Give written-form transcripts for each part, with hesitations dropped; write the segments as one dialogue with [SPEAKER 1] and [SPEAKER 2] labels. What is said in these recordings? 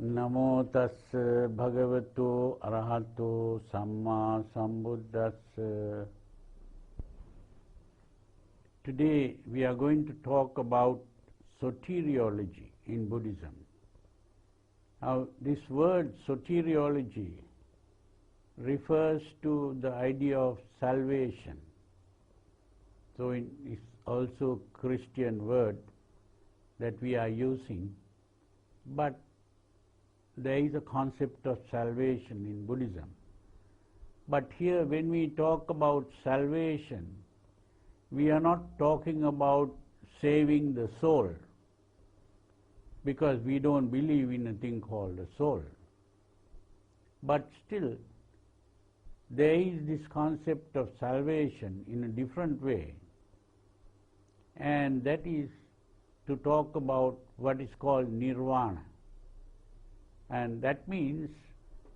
[SPEAKER 1] Namo tassa bhagavato arahato samma sambuddhassa. Today we are going to talk about soteriology in Buddhism. Now this word soteriology refers to the idea of salvation. So it's also a Christian word that we are using, but there is a concept of salvation in Buddhism. But here when we talk about salvation, we are not talking about saving the soul, because we don't believe in a thing called a soul. But still, there is this concept of salvation in a different way, and that is to talk about what is called nirvana. And that means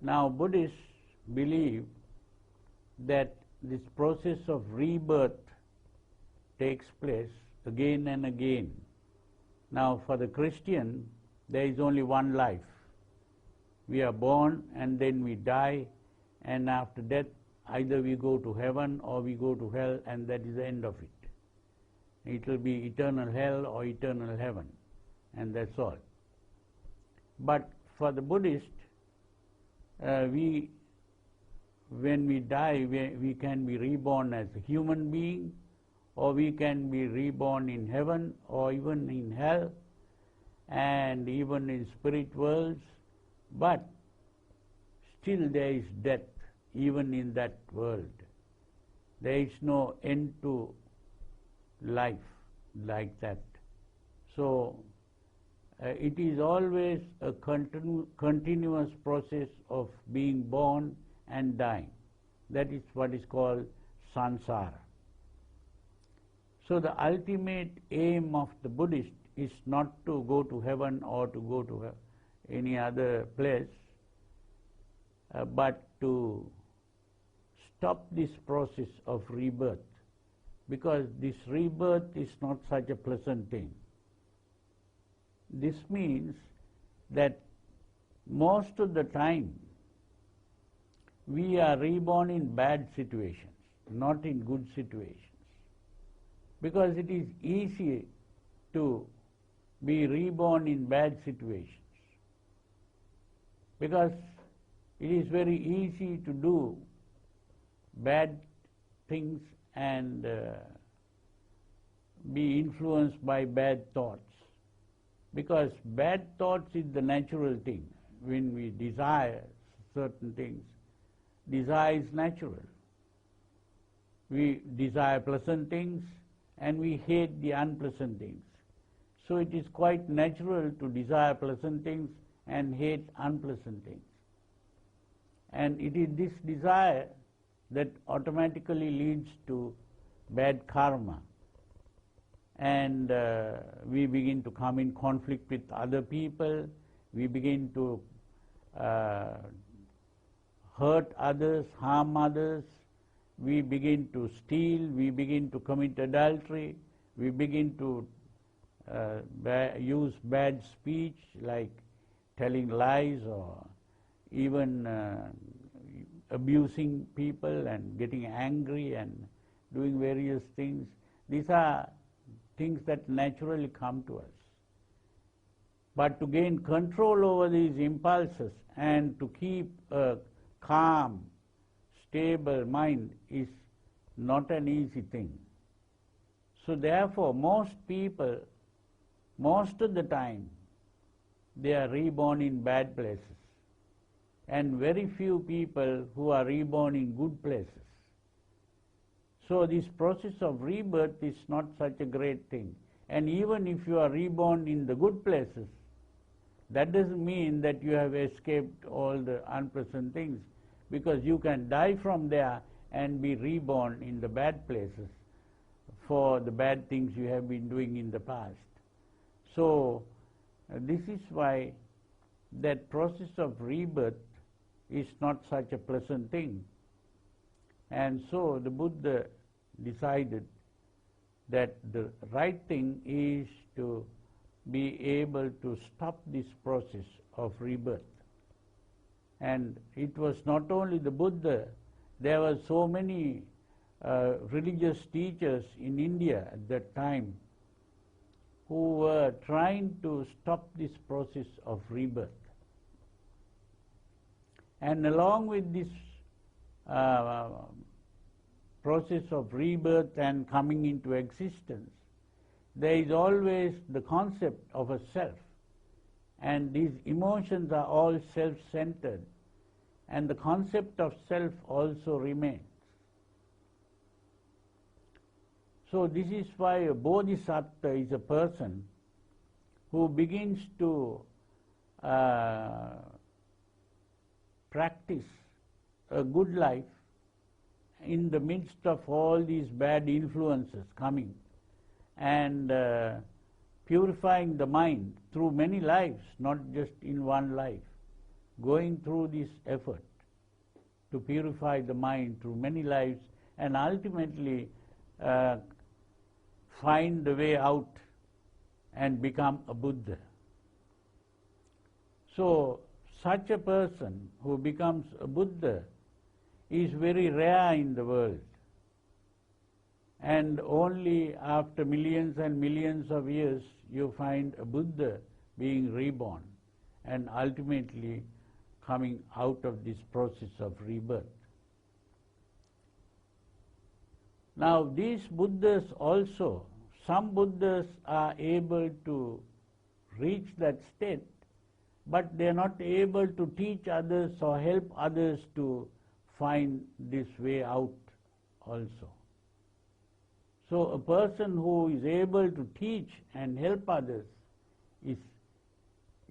[SPEAKER 1] now Buddhists believe that this process of rebirth takes place again and again. Now for the Christian, there is only one life. We are born and then we die, and after death either we go to heaven or we go to hell, and that is the end of it. It will be eternal hell or eternal heaven, and that's all. But for the Buddhist, when we die, we can be reborn as a human being, or we can be reborn in heaven, or even in hell, and even in spirit worlds. But still there is death, even in that world. There is no end to life like that. So it is always a continuous process of being born and dying. That is what is called samsara. So the ultimate aim of the Buddhist is not to go to heaven or to go to any other place, but to stop this process of rebirth, because this rebirth is not such a pleasant thing. This means that most of the time we are reborn in bad situations, not in good situations, because it is easy to be reborn in bad situations, because it is very easy to do bad things and be influenced by bad thoughts. Because bad thoughts is the natural thing. When we desire certain things, desire is natural. We desire pleasant things and we hate the unpleasant things. So it is quite natural to desire pleasant things and hate unpleasant things. And it is this desire that automatically leads to bad karma. And we begin to come in conflict with other people, we begin to hurt others, harm others, we begin to steal, we begin to commit adultery, we begin to use bad speech like telling lies or even abusing people and getting angry and doing various things. These are things that naturally come to us. But to gain control over these impulses and to keep a calm, stable mind is not an easy thing. So therefore, most people, most of the time, they are reborn in bad places, and very few people who are reborn in good places. So this process of rebirth is not such a great thing. And even if you are reborn in the good places, that doesn't mean that you have escaped all the unpleasant things, because you can die from there and be reborn in the bad places for the bad things you have been doing in the past. So this is why that process of rebirth is not such a pleasant thing. And so the Buddha decided that the right thing is to be able to stop this process of rebirth. And it was not only the Buddha, there were so many religious teachers in India at that time who were trying to stop this process of rebirth. And along with this process of rebirth and coming into existence, there is always the concept of a self. And these emotions are all self-centered. And the concept of self also remains. So this is why a bodhisattva is a person who begins to practice a good life in the midst of all these bad influences coming, and purifying the mind through many lives, not just in one life, going through this effort to purify the mind through many lives, and ultimately find the way out and become a Buddha. So such a person who becomes a Buddha is very rare in the world, and only after millions and millions of years you find a Buddha being reborn and ultimately coming out of this process of rebirth. Now these Buddhas also, some Buddhas are able to reach that state, but they are not able to teach others or help others to find this way out also. So a person who is able to teach and help others is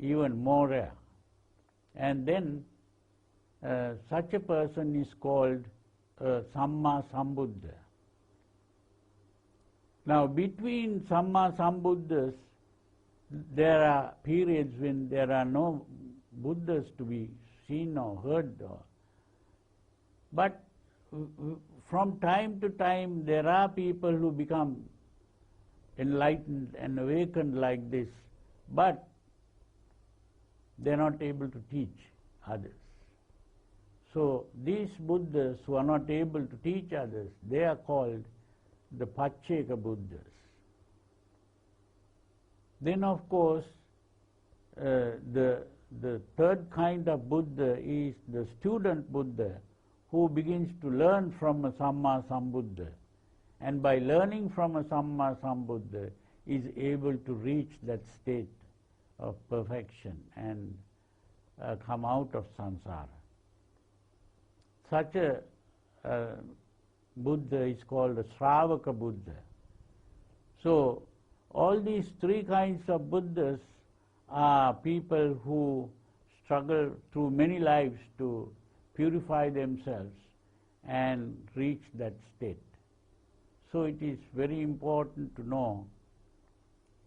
[SPEAKER 1] even more rare. And then such a person is called a Samma Sambuddha. Now between Samma Sambuddhas there are periods when there are no Buddhas to be seen or heard, but from time to time there are people who become enlightened and awakened like this, but they are not able to teach others. So these Buddhas who are not able to teach others, they are called the Pacceka Buddhas. Then of course the third kind of Buddha is the student Buddha, who begins to learn from a Samma Sambuddha, and by learning from a Samma Sambuddha is able to reach that state of perfection and come out of samsara. Such a Buddha is called a Shravaka Buddha. So all these three kinds of Buddhas are people who struggle through many lives to purify themselves and reach that state. So it is very important to know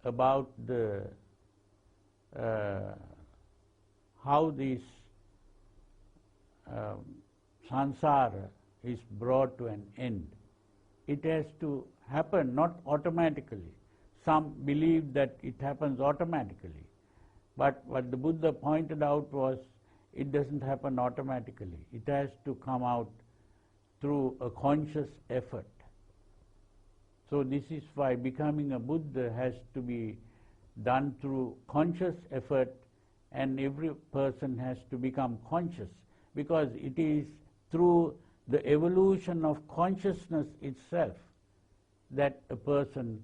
[SPEAKER 1] about the how this samsara is brought to an end. It has to happen not automatically. Some believe that it happens automatically, but what the Buddha pointed out was it doesn't happen automatically. It has to come out through a conscious effort. So this is why becoming a Buddha has to be done through conscious effort, and every person has to become conscious, because it is through the evolution of consciousness itself that a person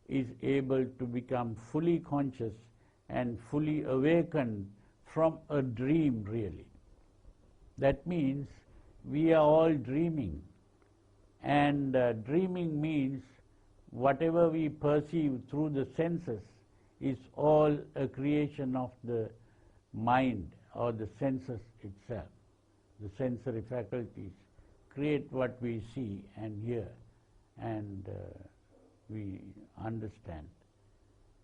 [SPEAKER 1] is able to become fully conscious and fully awakened from a dream, really. That means we are all dreaming, and dreaming means whatever we perceive through the senses is all a creation of the mind or the senses itself. The sensory faculties create what we see and hear and we understand.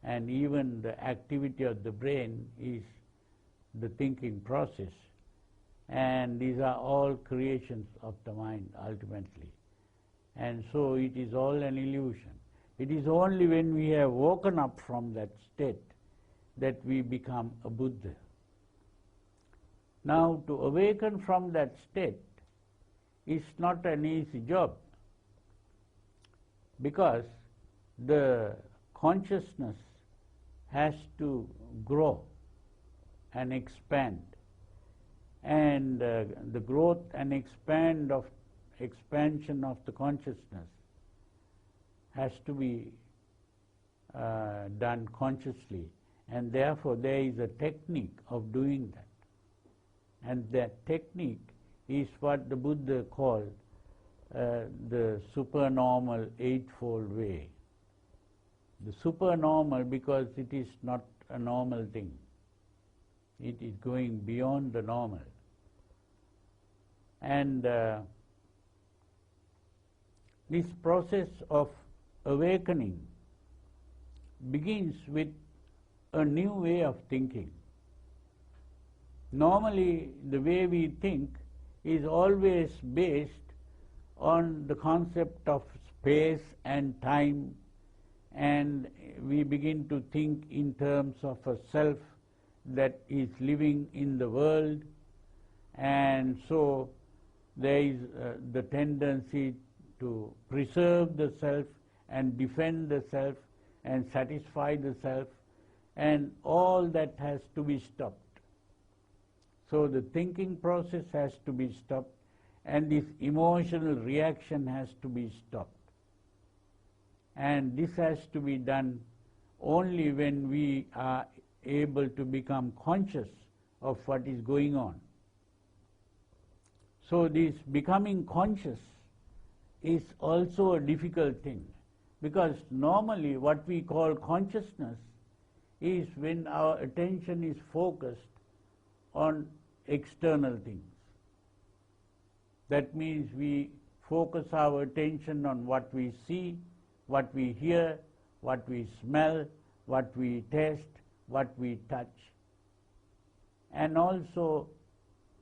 [SPEAKER 1] and even the activity of the brain is the thinking process. And these are all creations of the mind ultimately. And so it is all an illusion. It is only when we have woken up from that state that we become a Buddha. Now, to awaken from that state is not an easy job, because the consciousness has to grow and expand, and the growth and expansion of the consciousness has to be done consciously, and therefore there is a technique of doing that. And that technique is what the Buddha called the supernormal eightfold way. The supernormal because it is not a normal thing. It is going beyond the normal. And this process of awakening begins with a new way of thinking. Normally, the way we think is always based on the concept of space and time, and we begin to think in terms of a self that is living in the world, and so there is the tendency to preserve the self and defend the self and satisfy the self, and all that has to be stopped. So the thinking process has to be stopped, and this emotional reaction has to be stopped. And this has to be done only when we are able to become conscious of what is going on. So this becoming conscious is also a difficult thing, because normally what we call consciousness is when our attention is focused on external things. That means we focus our attention on what we see, what we hear, what we smell, what we taste, what we touch, and also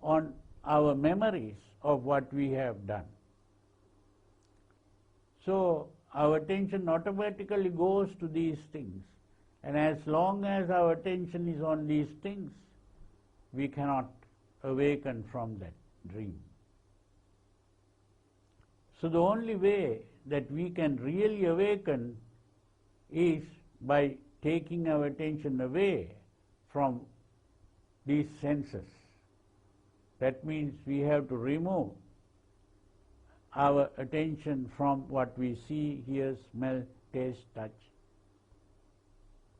[SPEAKER 1] on our memories of what we have done. So our attention automatically goes to these things, and as long as our attention is on these things, we cannot awaken from that dream. So the only way that we can really awaken is by taking our attention away from these senses. That means we have to remove our attention from what we see, hear, smell, taste, touch,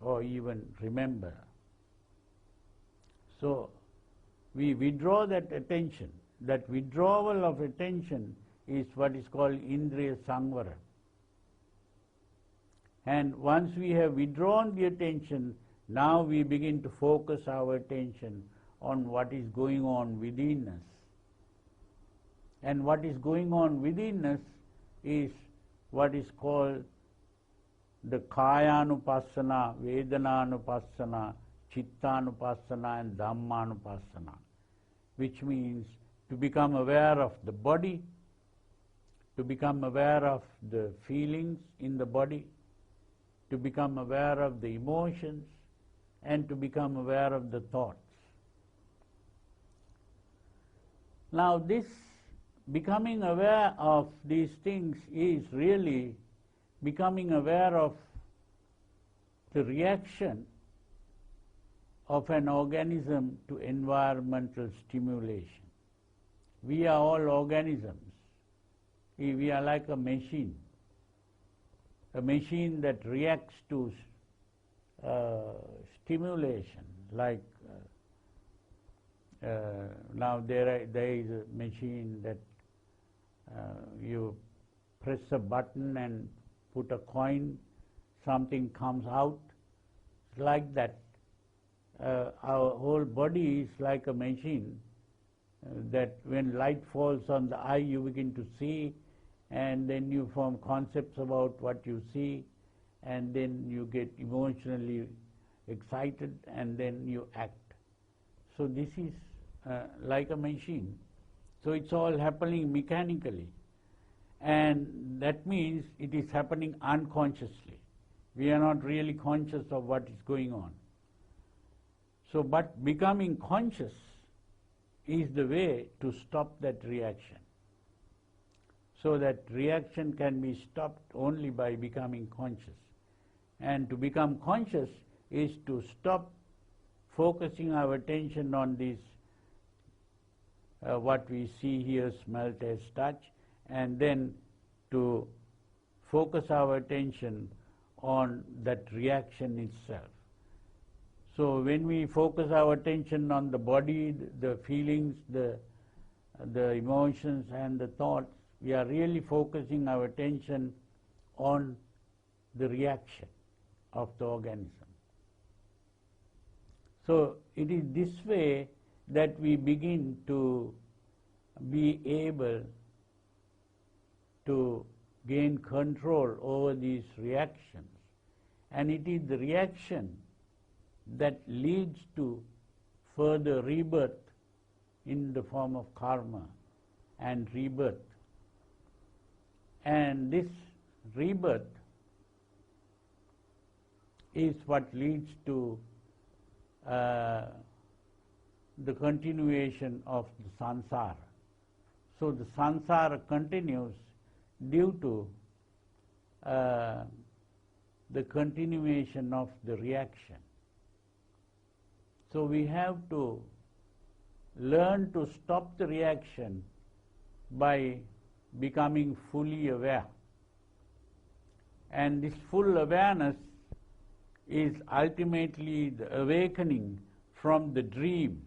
[SPEAKER 1] or even remember. So we withdraw that attention. That withdrawal of attention is what is called indriya samvara. And once we have withdrawn the attention, now we begin to focus our attention on what is going on within us. And what is going on within us is what is called the Kaya-anupassana, Vedana-anupassana, Chitta-anupassana and Dhamma-anupassana, which means to become aware of the body, to become aware of the feelings in the body, to become aware of the emotions, and to become aware of the thoughts. Now this becoming aware of these things is really becoming aware of the reaction of an organism to environmental stimulation. We are all organisms. We are like a machine that reacts to stimulation. Like now there is a machine that you press a button and put a coin, something comes out. It's like that. Our whole body is like a machine that when light falls on the eye you begin to see, and then you form concepts about what you see, and then you get emotionally excited, and then you act. So this is like a machine. So it's all happening mechanically. And that means it is happening unconsciously. We are not really conscious of what is going on. So, but becoming conscious is the way to stop that reaction. So that reaction can be stopped only by becoming conscious. And to become conscious is to stop focusing our attention on this, what we see, hear, smell, taste, touch, and then to focus our attention on that reaction itself. So when we focus our attention on the body, the feelings, the emotions and the thoughts, we are really focusing our attention on the reaction of the organism. So it is this way that we begin to be able to gain control over these reactions. And it is the reaction that leads to further rebirth in the form of karma and rebirth. And this rebirth is what leads to the continuation of the samsara. So the samsara continues due to the continuation of the reaction. So we have to learn to stop the reaction by becoming fully aware. And this full awareness is ultimately the awakening from the dream.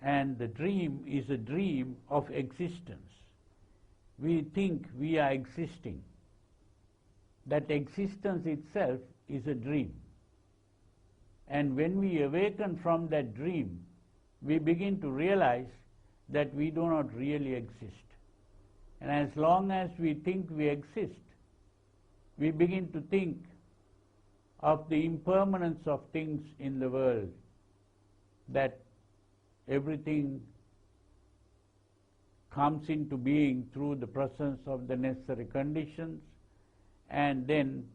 [SPEAKER 1] And the dream is a dream of existence. We think we are existing. That existence itself is a dream. And when we awaken from that dream, we begin to realize that we do not really exist. And as long as we think we exist, we begin to think of the impermanence of things in the world, that everything comes into being through the presence of the necessary conditions, and then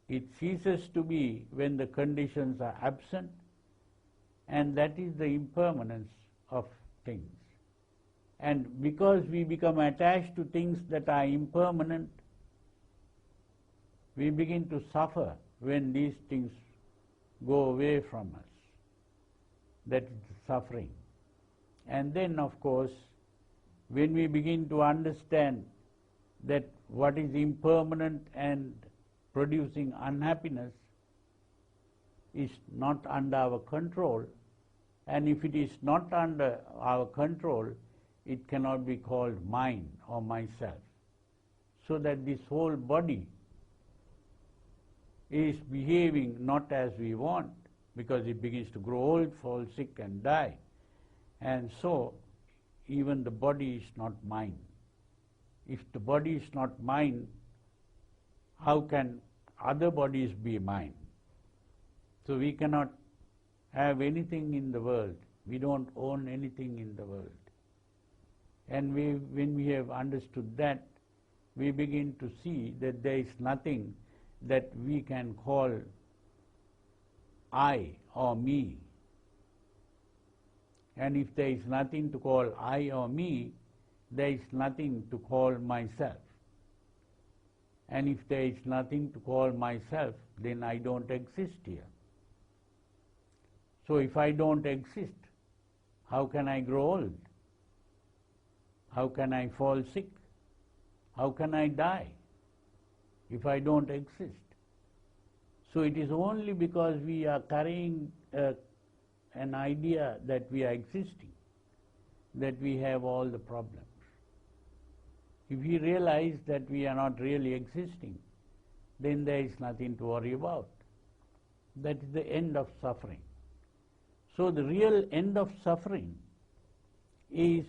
[SPEAKER 1] it ceases to be when the conditions are absent, and that is the impermanence of things. And because we become attached to things that are impermanent, we begin to suffer when these things go away from us. That is the suffering. And then, of course, when we begin to understand that what is impermanent and producing unhappiness is not under our control, and if it is not under our control, it cannot be called mine or myself. So that this whole body is behaving not as we want, because it begins to grow old, fall sick and die. And so even the body is not mine. If the body is not mine, how can other bodies be mine? So we cannot have anything in the world. We don't own anything in the world. And when we have understood that, we begin to see that there is nothing that we can call I or me. And if there is nothing to call I or me, there is nothing to call myself. And if there is nothing to call myself, then I don't exist here. So if I don't exist, how can I grow old? How can I fall sick? How can I die if I don't exist? So it is only because we are carrying an idea that we are existing that we have all the problems. If we realize that we are not really existing, then there is nothing to worry about. That is the end of suffering. So the real end of suffering is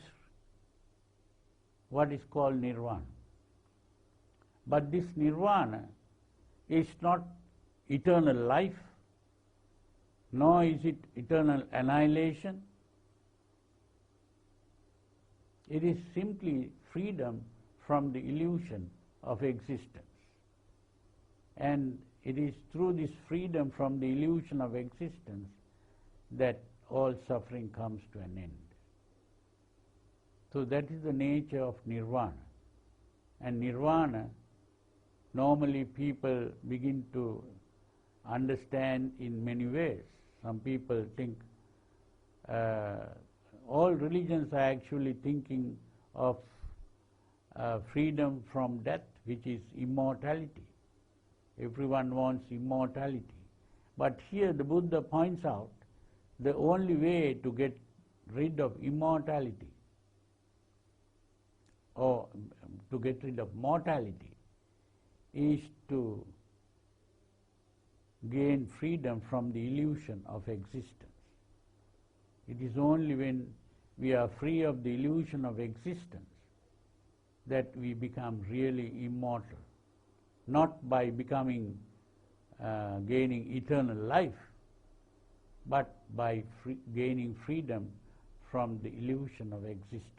[SPEAKER 1] what is called nirvana. But this nirvana is not eternal life, nor is it eternal annihilation. It is simply freedom from the illusion of existence. And it is through this freedom from the illusion of existence that all suffering comes to an end. So that is the nature of nirvana. And nirvana, normally people begin to understand in many ways. Some people think all religions are actually thinking of freedom from death, which is immortality. Everyone wants immortality. But here the Buddha points out the only way to get rid of immortality or to get rid of mortality is to gain freedom from the illusion of existence. It is only when we are free of the illusion of existence that we become really immortal, not by becoming gaining eternal life, but by gaining freedom from the illusion of existence.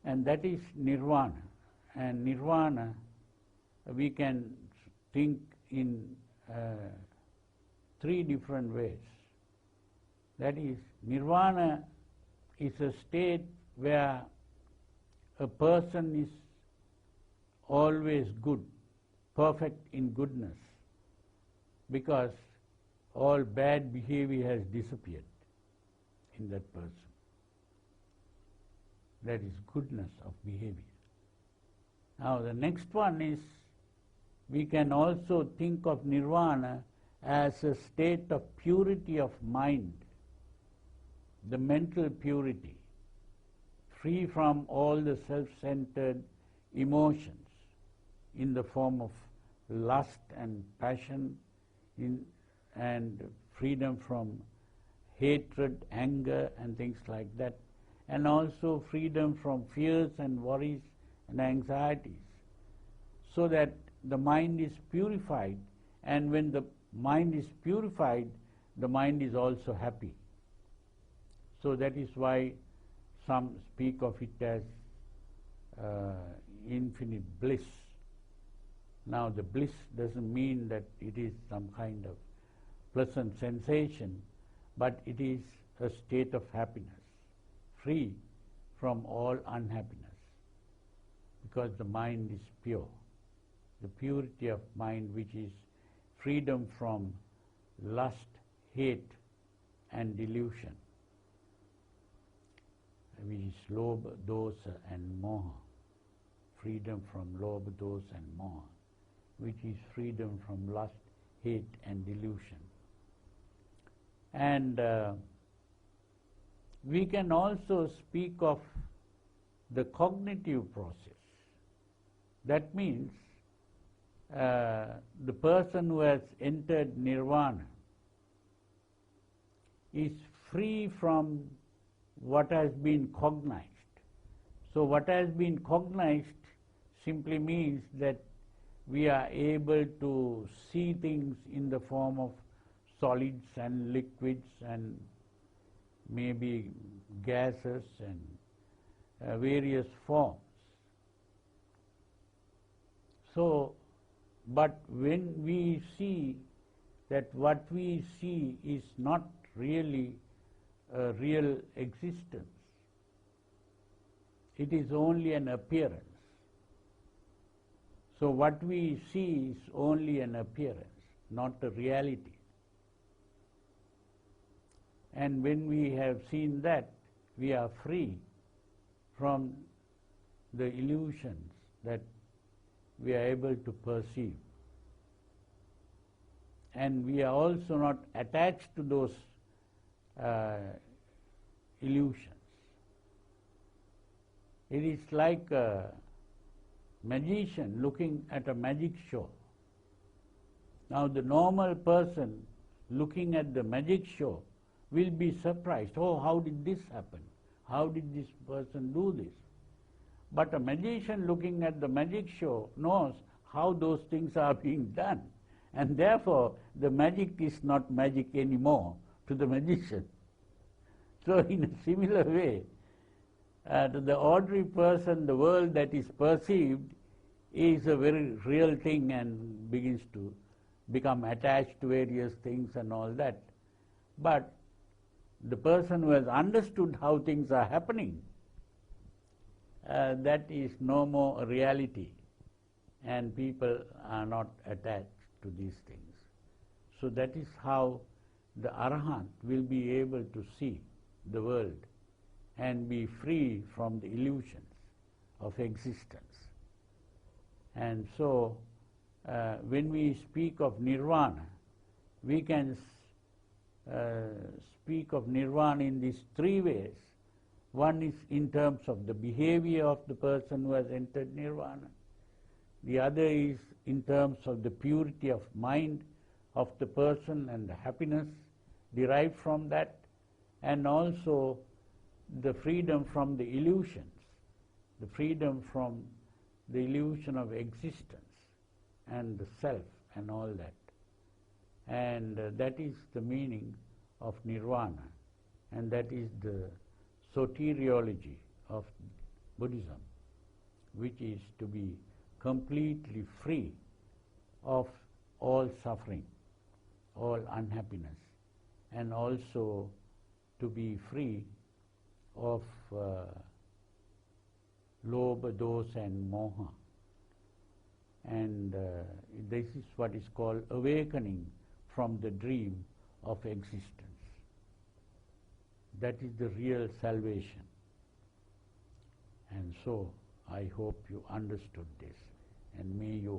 [SPEAKER 1] And that is nirvana. And nirvana we can think in 3 different ways. That is, nirvana is a state where a person is always good, perfect in goodness, because all bad behavior has disappeared in that person. That is goodness of behavior. Now the next one is, we can also think of nirvana as a state of purity of mind, the mental purity, free from all the self-centered emotions in the form of lust and passion, and freedom from hatred, anger and things like that, and also freedom from fears and worries and anxieties, so that the mind is purified, and when the mind is purified, the mind is also happy. So that is why some speak of it as infinite bliss. Now the bliss doesn't mean that it is some kind of pleasant sensation, but it is a state of happiness, free from all unhappiness, because the mind is pure. The purity of mind, which is freedom from lust, hate and delusion, which is lobha, dosa and moha. Freedom from lobha, dosa and moha, which is freedom from lust, hate and delusion. And we can also speak of the cognitive process. That means the person who has entered nirvana is free from what has been cognized. So what has been cognized simply means that we are able to see things in the form of solids and liquids and maybe gases and various forms. So, but when we see that what we see is not really a real existence, it is only an appearance. So what we see is only an appearance, not a reality. And when we have seen that, we are free from the illusions that we are able to perceive. And we are also not attached to those illusions. It is like a magician looking at a magic show. Now the normal person looking at the magic show will be surprised. Oh, how did this happen? How did this person do this? But a magician looking at the magic show knows how those things are being done, and therefore the magic is not magic anymore to the magician. So in a similar way, to the ordinary person, the world that is perceived is a very real thing and begins to become attached to various things and all that. But the person who has understood how things are happening, that is no more a reality, and people are not attached to these things. So that is how the Arahant will be able to see the world and be free from the illusions of existence. And so when we speak of nirvana, we can speak of nirvana in these three ways. One is in terms of the behavior of the person who has entered nirvana. The other is in terms of the purity of mind of the person and the happiness derived from that, and also the freedom from the illusions, the freedom from the illusion of existence and the self and all that. And that is the meaning of nirvana, and that is the soteriology of Buddhism, which is to be completely free of all suffering, all unhappiness, and also to be free of lobha, dosa and moha. And this is what is called awakening from the dream of existence. That is the real salvation. And so I hope you understood this, and may you